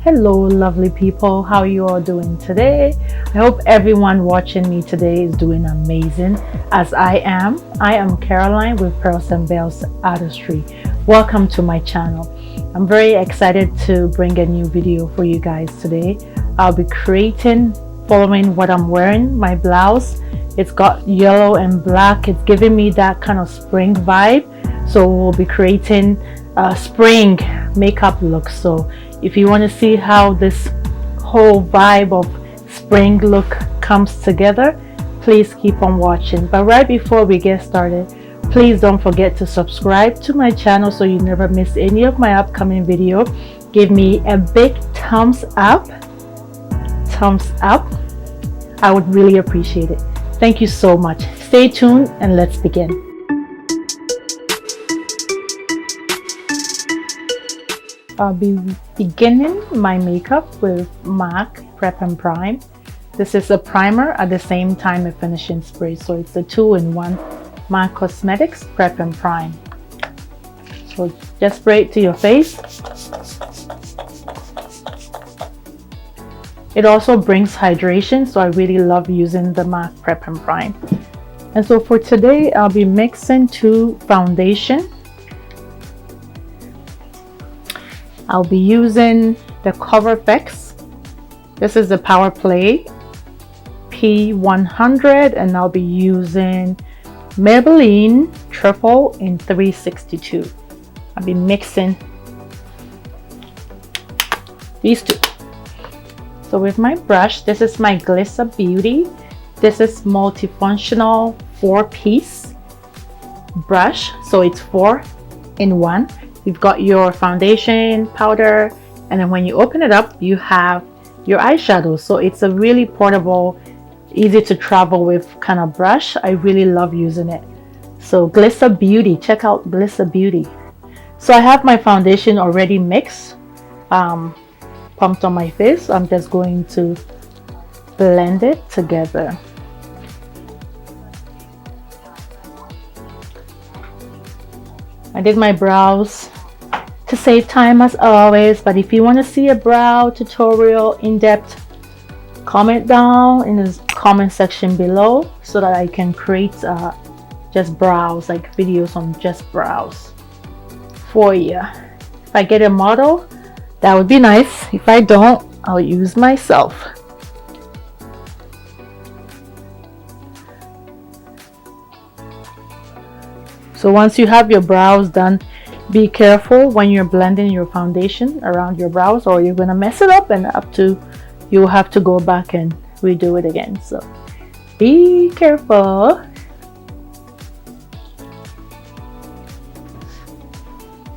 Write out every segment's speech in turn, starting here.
Hello lovely people, how are you all doing today? I hope everyone watching me today is doing amazing as I am. I am Caroline with Pearls and Bells Artistry. Welcome to my channel. I'm very excited to bring a new video for you guys today. I'll be creating following what I'm wearing, my blouse. It's got yellow and black. It's giving me that kind of spring vibe. So we'll be creating a spring makeup look. So if you want to see how this whole vibe of spring look comes together, please keep on watching. But right before we get started, please don't forget to subscribe to my channel so you never miss any of my upcoming video. Give me a big thumbs up. I would really appreciate it. Thank you so much. Stay tuned and let's begin. I'll be beginning my makeup with MAC Prep and Prime. This is a primer at the same time a finishing spray, so it's a 2-in-1 Maccosmetics Prep and Prime. So just spray it to your face. It also brings hydration, so I really love using the MAC Prep and Prime. And so for today, I'll be mixing 2 foundation. I'll be using the Cover Fix. This is the Power Play P100, and I'll be using Maybelline Truffle in 362. I'll be mixing these 2. So with my brush, this is my Glitter Beauty. This is multifunctional 4-piece brush, so it's 4-in-1. You've got your foundation, powder, and then when you open it up, you have your eyeshadow. So it's a really portable, easy to travel with kind of brush. I really love using it. So Glitter Beauty, check out Glitter Beauty. So I have my foundation already mixed, pumped on my face. I'm just going to blend it together. I did my brows to save time as always, but if you want to see a brow tutorial in depth, comment down in the comment section below so that I can create just brows, like videos on just brows for you. If I get a model, that would be nice. If I don't, I'll use myself. So once you have your brows done, be careful when you're blending your foundation around your brows, or you're gonna mess it up, and you'll have to go back and redo it again. So be careful.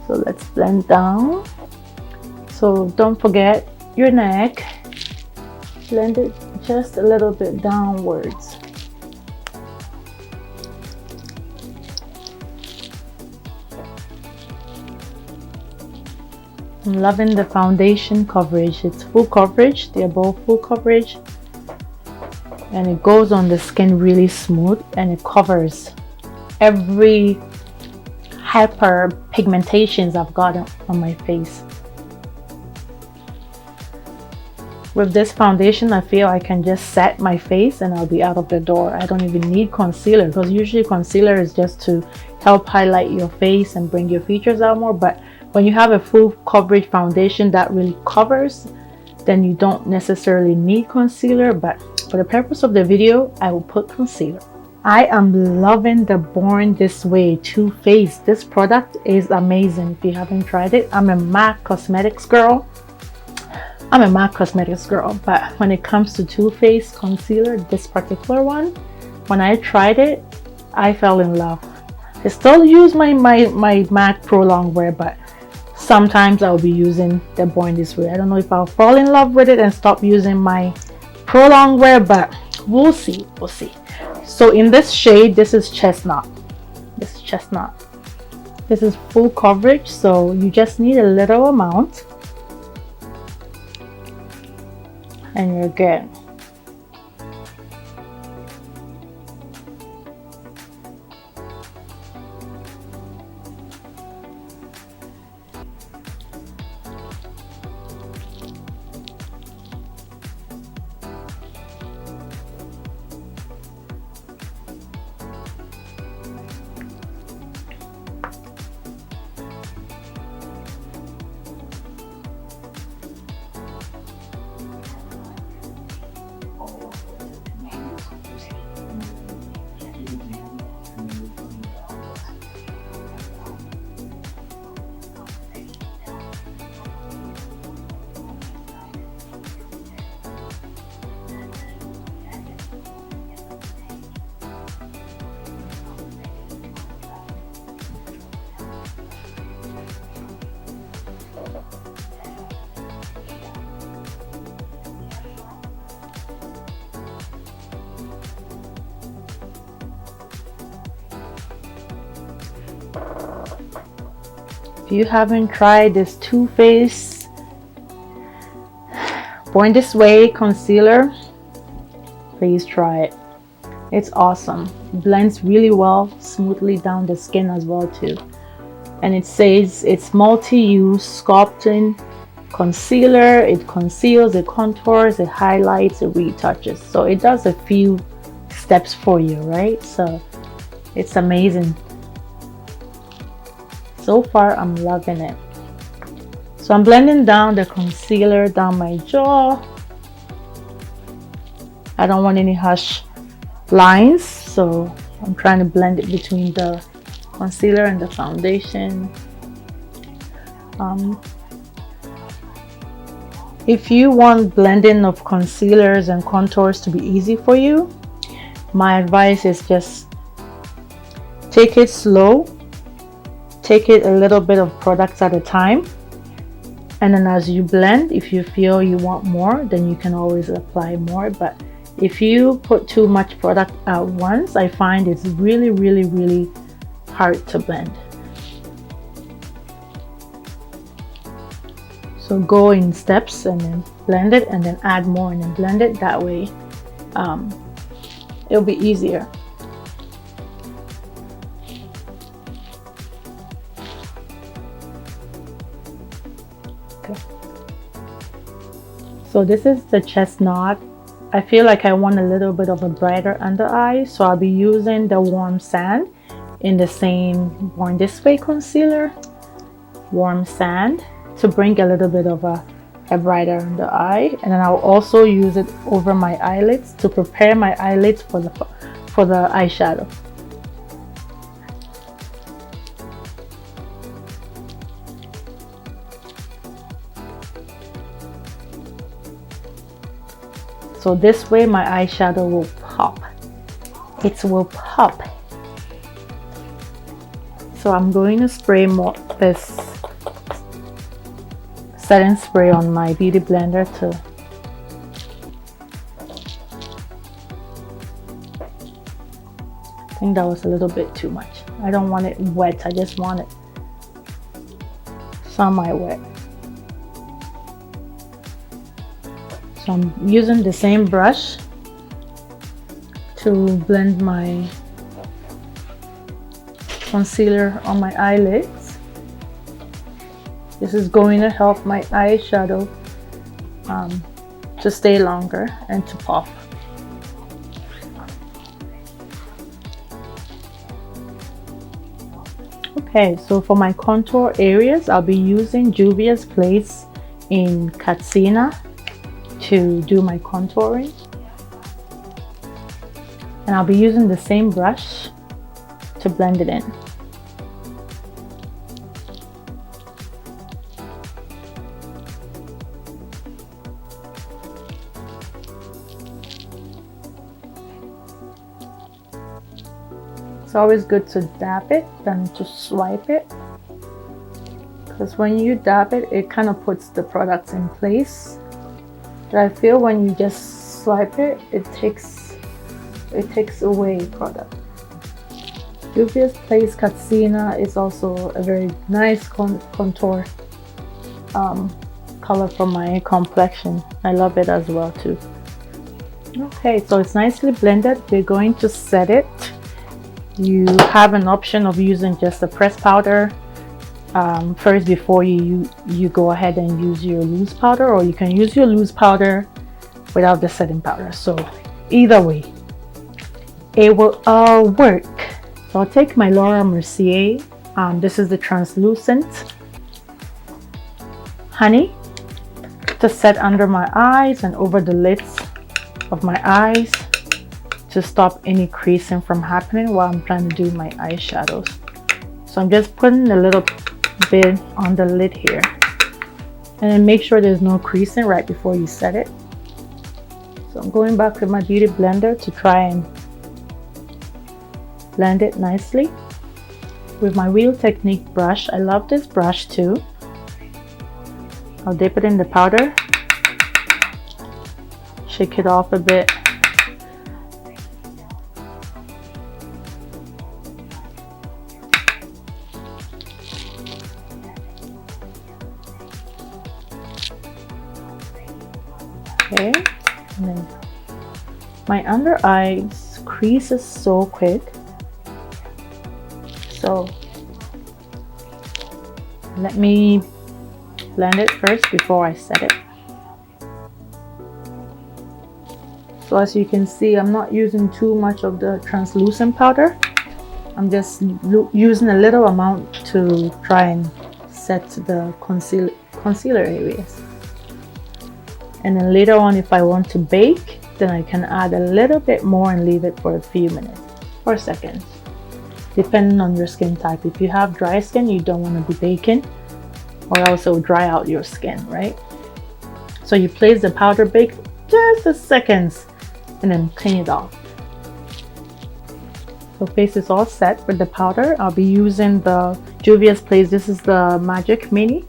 So let's blend down. So don't forget your neck. Blend it just a little bit downwards. I'm loving the foundation coverage. It's full coverage. They're both full coverage, and it goes on the skin really smooth, and it covers every hyper pigmentations I've got on my face. With this foundation, I feel I can just set my face and I'll be out of the door. I don't even need concealer, because usually concealer is just to help highlight your face and bring your features out more. But when you have a full coverage foundation that really covers, then you don't necessarily need concealer. But for the purpose of the video, I will put concealer. I am loving the Born This Way Too Faced. This product is amazing. If you haven't tried it, I'm a MAC Cosmetics girl. But when it comes to Too Faced concealer, this particular one, when I tried it, I fell in love. I still use my MAC Pro Longwear, but sometimes I'll be using the Born This Way. I don't know if I'll fall in love with it and stop using my Pro Longwear, but we'll see. So in this shade, this is Chestnut. This is full coverage, so you just need a little amount and you're good. If you haven't tried this Too Faced Born This Way concealer, please try it. It's awesome. Blends really well, smoothly down the skin as well too. And it says it's multi-use sculpting concealer. It conceals, it contours, it highlights, it retouches. So it does a few steps for you, right? So it's amazing. So far I'm loving it. So I'm blending down the concealer down my jaw. I don't want any harsh lines, so I'm trying to blend it between the concealer and the foundation. If you want blending of concealers and contours to be easy for you, my advice is just take it slow. Take it a little bit of products at a time, and then as you blend, if you feel you want more, then you can always apply more. But if you put too much product at once, I find it's really hard to blend. So go in steps and then blend it, and then add more and then blend it. That way it'll be easier. Okay. So this is the chestnut. I feel like I want a little bit of a brighter under eye, so I'll be using the warm sand in the same Born This Way concealer, warm sand, to bring a little bit of a brighter under eye. And then I'll also use it over my eyelids to prepare my eyelids for the eyeshadow. So this way my eyeshadow will pop. It will pop. So I'm going to spray this setting spray on my beauty blender to I think that was a little bit too much. I don't want it wet. I just want it semi-wet. So I'm using the same brush to blend my concealer on my eyelids. This is going to help my eyeshadow to stay longer and to pop. Okay, so for my contour areas, I'll be using Juviasplace in Katsina to do my contouring, and I'll be using the same brush to blend it in. It's always good to dab it than to swipe it, because when you dab it, it kind of puts the products in place. But I feel when you just swipe it, it takes away product. Juviasplace Katsina is also a very nice contour color for my complexion. I love it as well too. Okay, so it's nicely blended. We're going to set it. You have an option of using just a pressed powder first before you go ahead and use your loose powder, or you can use your loose powder without the setting powder. So either way, it will all work. So I'll take my Mercier. This is the translucent honey, to set under my eyes and over the lids of my eyes to stop any creasing from happening while I'm trying to do my eyeshadows. So I'm just putting a little bit on the lid here, and then make sure there's no creasing right before you set it. So I'm going back with my beauty blender to try and blend it nicely with my Real Technique brush. I love this brush too. I'll dip it in the powder, shake it off a bit, Okay, and then my under eyes creases so quick, so let me blend it first before I set it. So as you can see, I'm not using too much of the translucent powder. I'm just using a little amount to try and set the concealer areas. And then later on, if I want to bake, then I can add a little bit more and leave it for a few minutes or seconds, depending on your skin type. If you have dry skin, you don't want to be baking, or else it will dry out your skin, right? So you place the powder bake just a seconds and then clean it off. So face is all set with the powder. I'll be using the Juviasplace. This is the Magic Mini.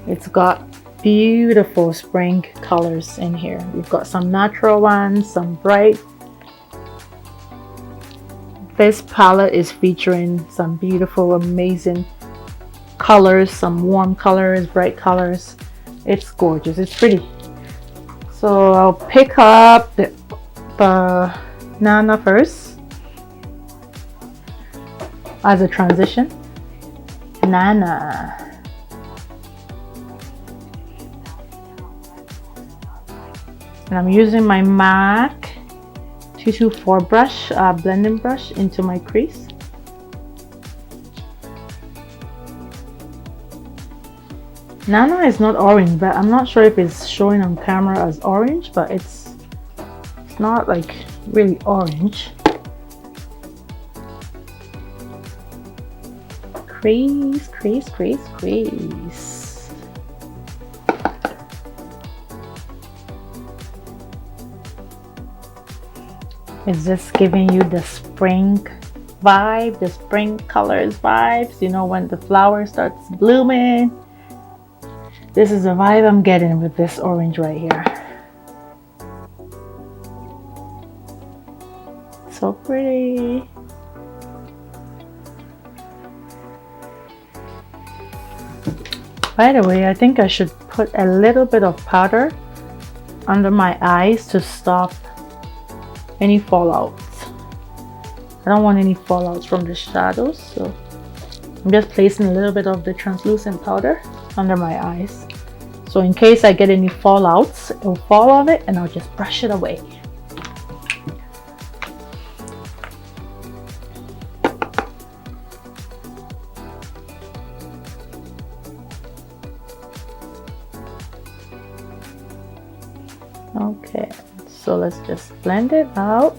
It's got beautiful spring colors in here. We've got some natural ones, some bright. This palette is featuring some beautiful, amazing colors, some warm colors, bright colors. It's gorgeous, it's pretty. So I'll pick up the Nana first as a transition. Nana. And I'm using my MAC 224 brush, blending brush into my crease. Nana is not orange, but I'm not sure if it's showing on camera as orange, but it's not like really orange. Crease, crease, crease, crease. It's just giving you the spring vibe, the spring colors vibes, you know, when the flower starts blooming. This is the vibe I'm getting with this orange right here. So pretty. By the way, I think I should put a little bit of powder under my eyes to stop any fallouts. I don't want any fallouts from the shadows, so I'm just placing a little bit of the translucent powder under my eyes. So in case I get any fallouts, it will fall off it and I'll just brush it away. Okay, so let's just blend it out.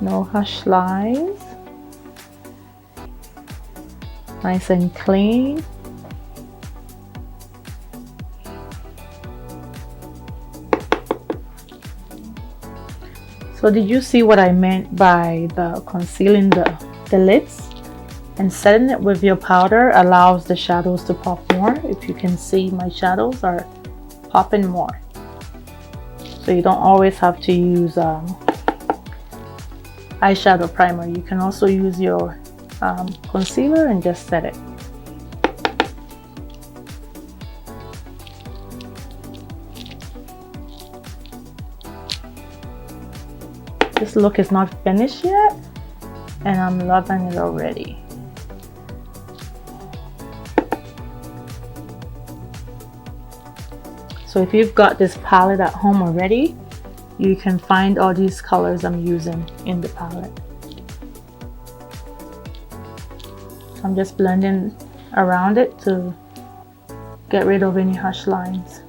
No harsh lines. Nice and clean. So did you see what I meant by the concealing the lids? And setting it with your powder allows the shadows to pop more. If you can see, my shadows are popping more. So you don't always have to use eyeshadow primer. You can also use your concealer and just set it. This look is not finished yet and I'm loving it already. So if you've got this palette at home already, you can find all these colors I'm using in the palette. I'm just blending around it to get rid of any harsh lines.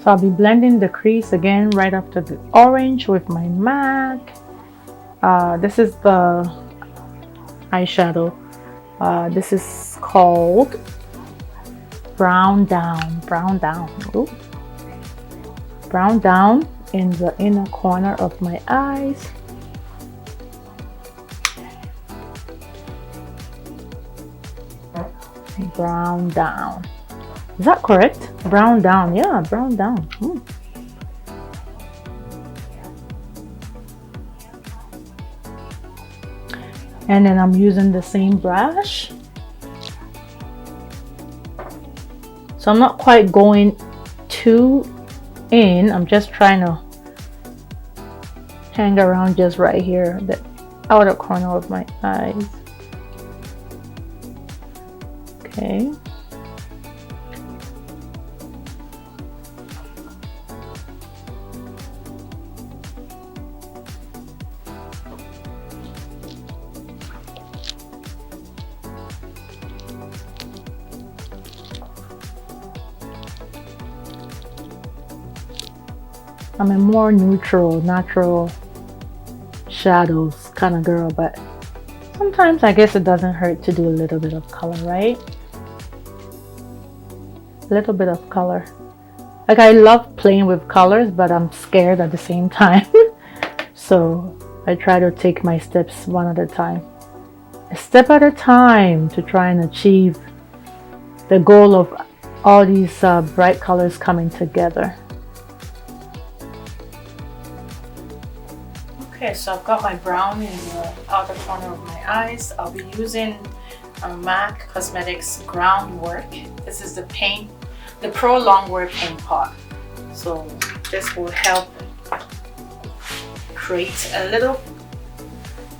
So I'll be blending the crease again right after the orange with my MAC. This is the eyeshadow. This is called Brown Down. Brown Down. Ooh. Brown Down in the inner corner of my eyes. Brown Down. Is that correct? Brown Down. Yeah, brown down. And then I'm using the same brush. So I'm not quite going too in. I'm just trying to hang around just right here, the outer corner of my eyes. Okay. I'm a more neutral, natural shadows kind of girl, but sometimes I guess it doesn't hurt to do a little bit of color, right? A little bit of color. Like, I love playing with colors, but I'm scared at the same time. So I try to take my steps one at a time. A step at a time to try and achieve the goal of all these bright colors coming together. Okay, so I've got my brown in the outer corner of my eyes. I'll be using a MAC Cosmetics Groundwork. This is the paint, the Pro Longwear paint pot. So this will help create a little,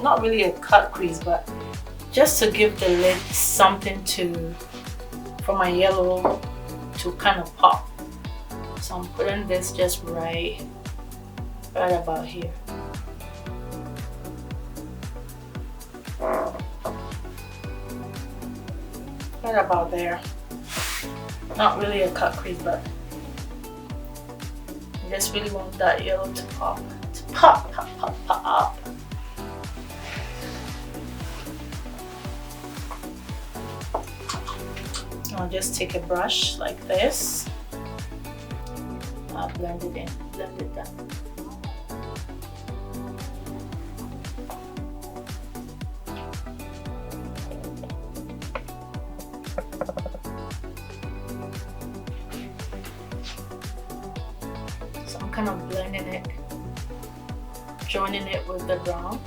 not really a cut crease, but just to give the lid something for my yellow to kind of pop. So I'm putting this just right about here. Right about there. Not really a cut crease, but I just really want that yellow to pop. To pop, pop, pop, pop. I'll just take a brush like this. I'll blend it in, blend it down. So I'm kind of blending it, joining it with the brown.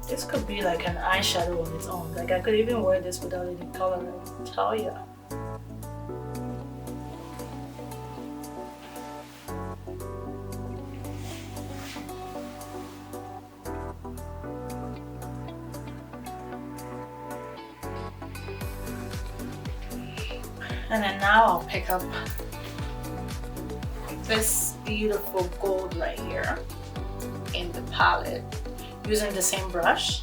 This could be like an eyeshadow on its own. Like, I could even wear this without any color, I tell ya. And then now I'll pick up this beautiful gold right here in the palette, using the same brush.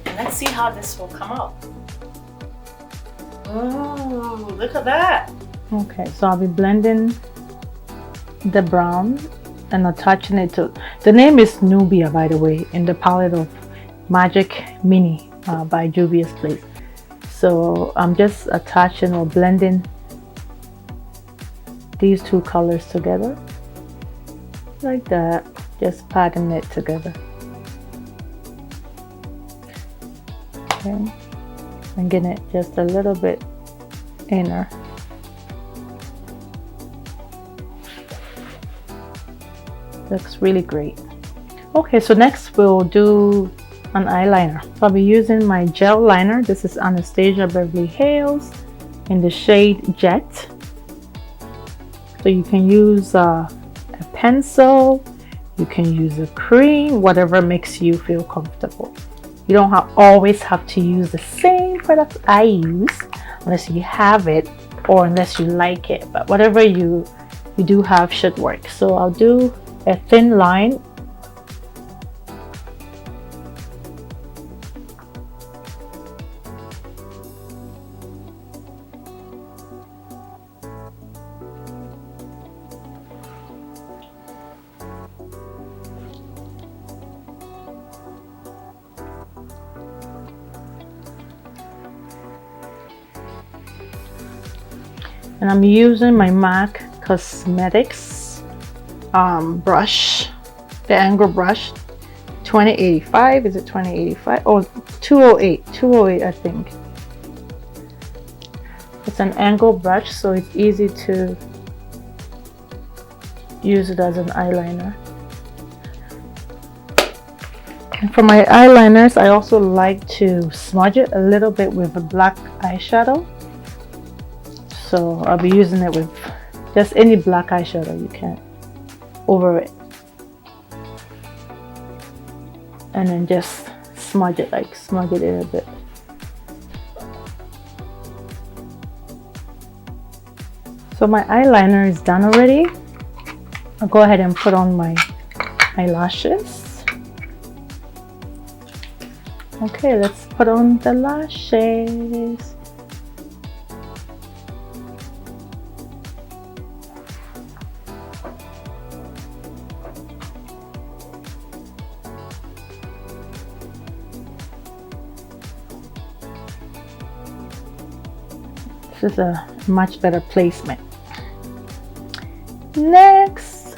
And let's see how this will come out. Oh, look at that. Okay, so I'll be blending the brown and attaching it to, the name is Juvia, by the way, in the palette of Magic Mini by Juviasplace. So I'm just attaching or blending these two colors together like that, just patting it together. Okay, and getting it just a little bit inner. Looks really great. Okay, so next we'll do an eyeliner. So I'll be using my gel liner. This is Anastasia Beverly Hills in the shade Jet. So you can use a pencil, you can use a cream, whatever makes you feel comfortable. You don't always have to use the same product I use unless you have it or unless you like it, but whatever you do have should work. So I'll do a thin line. And I'm using my MAC Cosmetics brush, the angle brush, 2085. Is it 2085? Oh, 208 I think. It's an angle brush, so it's easy to use it as an eyeliner. And for my eyeliners, I also like to smudge it a little bit with a black eyeshadow. So I'll be using it with just any black eyeshadow you can over it. And then just smudge it, like smudge it in a bit. So my eyeliner is done already. I'll go ahead and put on my eyelashes. Okay, let's put on the lashes. This is a much better placement. Next,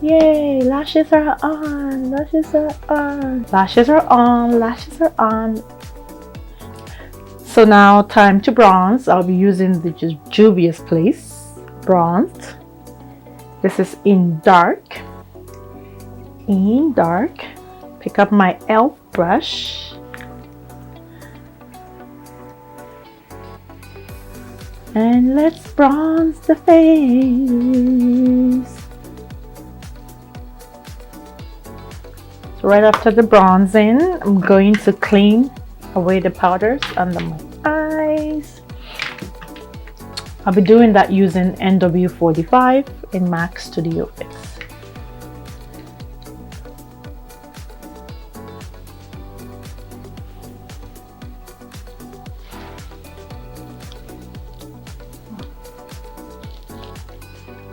yay, lashes are on, lashes are on, lashes are on, lashes are on. So now time to bronze. I'll be using the Juviasplace bronze. This is in dark. In dark. Pick up my e.l.f. brush. And let's bronze the face. So right after the bronzing, I'm going to clean away the powders under my eyes. I'll be doing that using NW45 in MAC Studio Fix.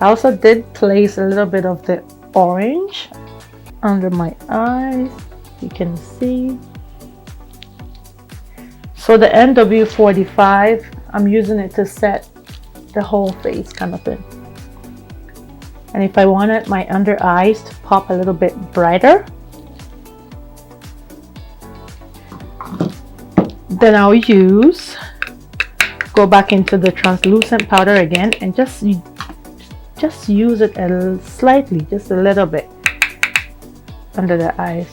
I also did place a little bit of the orange under my eyes, you can see. So the NW45, I'm using it to set the whole face kind of thing. And if I wanted my under eyes to pop a little bit brighter, then I'll go back into the translucent powder again and just use it slightly, just a little bit under the eyes.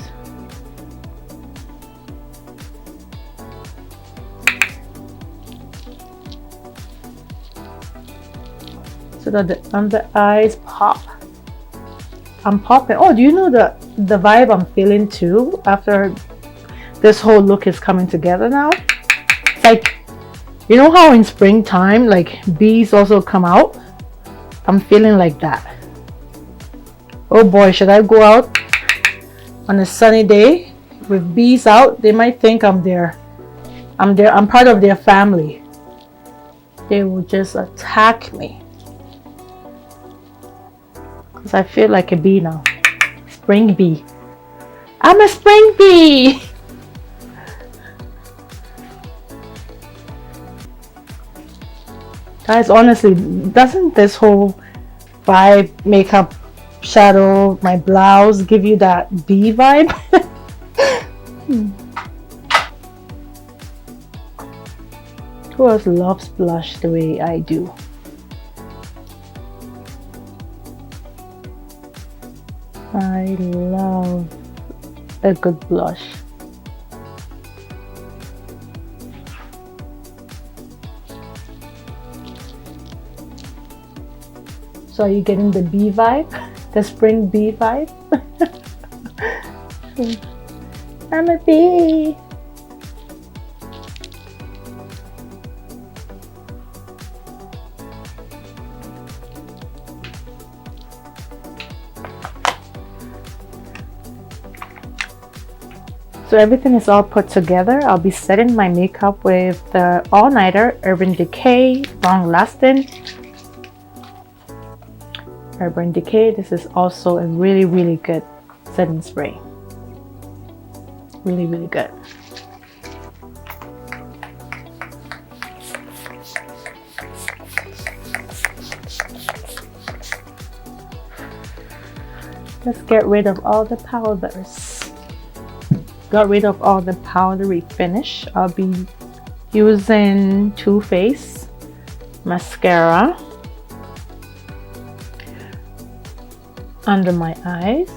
So that the under eyes pop. I'm popping. Oh, do you know the vibe I'm feeling too after this whole look is coming together now? It's like, you know how in springtime like bees also come out? I'm feeling like that. Oh boy, should I go out on a sunny day with bees out? They might think I'm part of their family. They will just attack me. Because I feel like a bee now. Spring bee. I'm a spring bee! Guys, honestly, doesn't this whole vibe, makeup, shadow, my blouse give you that bee vibe? Who else loves blush the way I do? I love a good blush. So are you getting the bee vibe? The spring bee vibe? I'm a bee. So everything is all put together. I'll be setting my makeup with the All Nighter Urban Decay Long Lasting. Urban Decay. This is also a really good setting spray. Really good. Let's get rid of all the powders. Got rid of all the powdery finish. I'll be using Too Faced mascara under my eyes.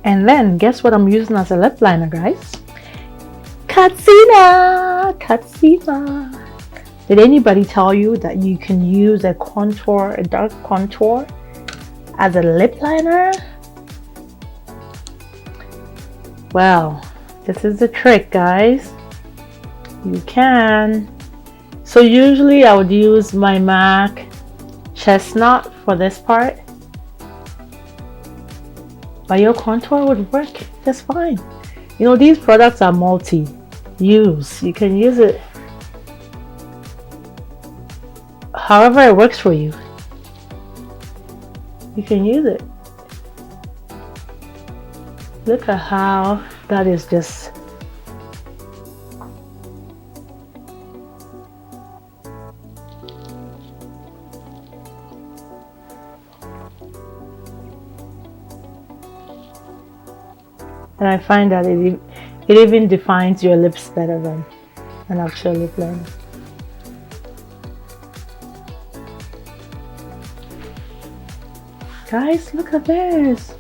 And then guess what I'm using as a lip liner, guys? Katsina! Katsina! Did anybody tell you that you can use a contour, a dark contour as a lip liner? Well, this is the trick, guys. You can. So usually I would use my MAC Chestnut for this part. But your contour would work just fine. You know, these products are multi-use. You can use it however it works for you. You can use it. Look at how that is just and I find that it even defines your lips better than an actual lip liner. Guys, look at this.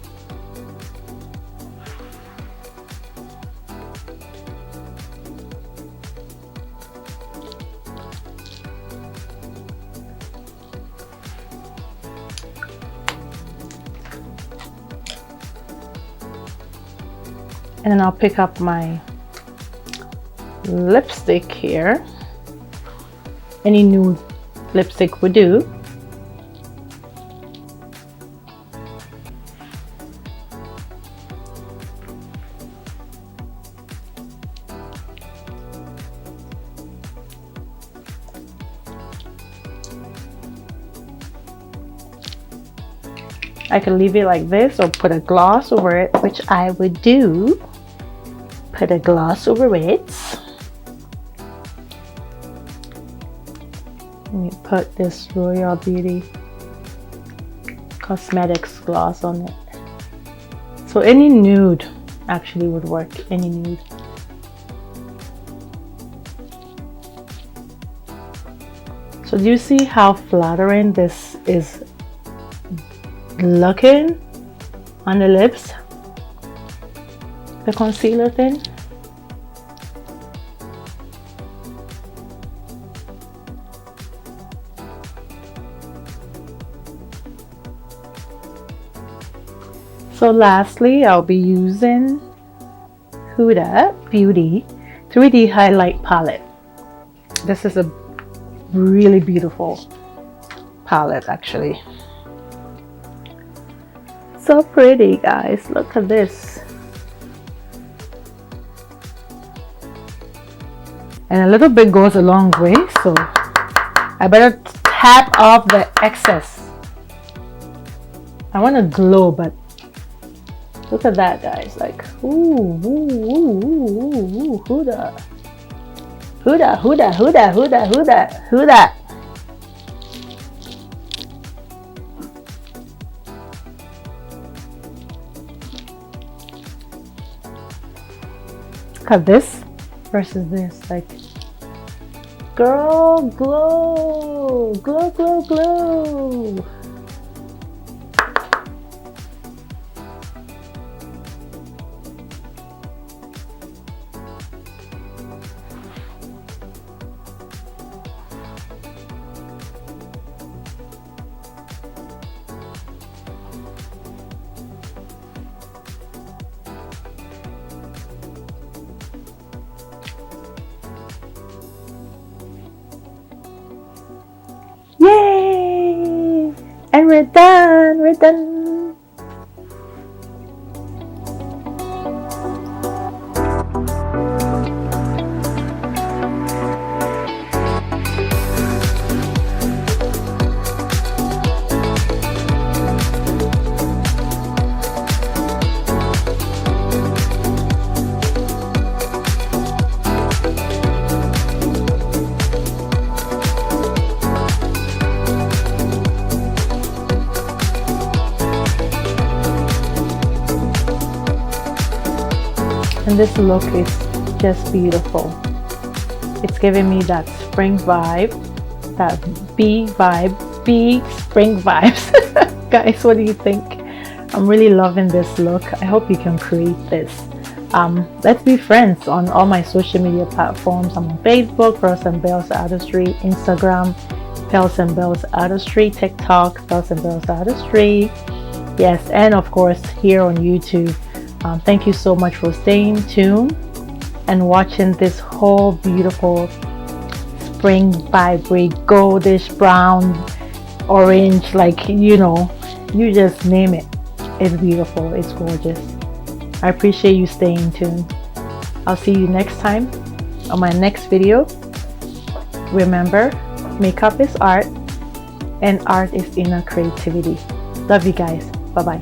And then I'll pick up my lipstick here. Any nude lipstick would do. I can leave it like this or put a gloss over it, which I would do. Put a gloss over it. Let me put this Royal Beauty Cosmetics gloss on it. So any nude actually would work, any nude. So do you see how flattering this is looking on the lips? The concealer thing. So lastly, I'll be using Huda Beauty 3D Highlight Palette. This is a really beautiful palette actually. So pretty, guys. Look at this. And a little bit goes a long way, so I better tap off the excess. I want to glow, but look at that, guys. Like, ooh, ooh, ooh, ooh, ooh, Huda. Huda, Huda, Huda, Huda, Huda, Huda. Look at this versus this, like, girl, glow, glow, glow, glow. Yay! And we're done, we're done. and this look is just beautiful. It's giving me that spring vibe, that bee vibe, bee spring vibes. Guys, what do you think? I'm really loving this look. I hope you can create this. Let's be friends on all my social media platforms. I'm on Facebook, Pearls and Bells Artistry, Instagram, Pearls and Bells Artistry, TikTok, Pearls and Bells Artistry. Yes, and of course here on YouTube. Thank you so much for staying tuned and watching this whole beautiful spring vibrate goldish brown orange, like, you know, you just name it. It's beautiful, it's gorgeous. I appreciate you staying tuned. I'll see you next time on my next video. Remember, makeup is art and art is inner creativity. Love you guys. Bye bye.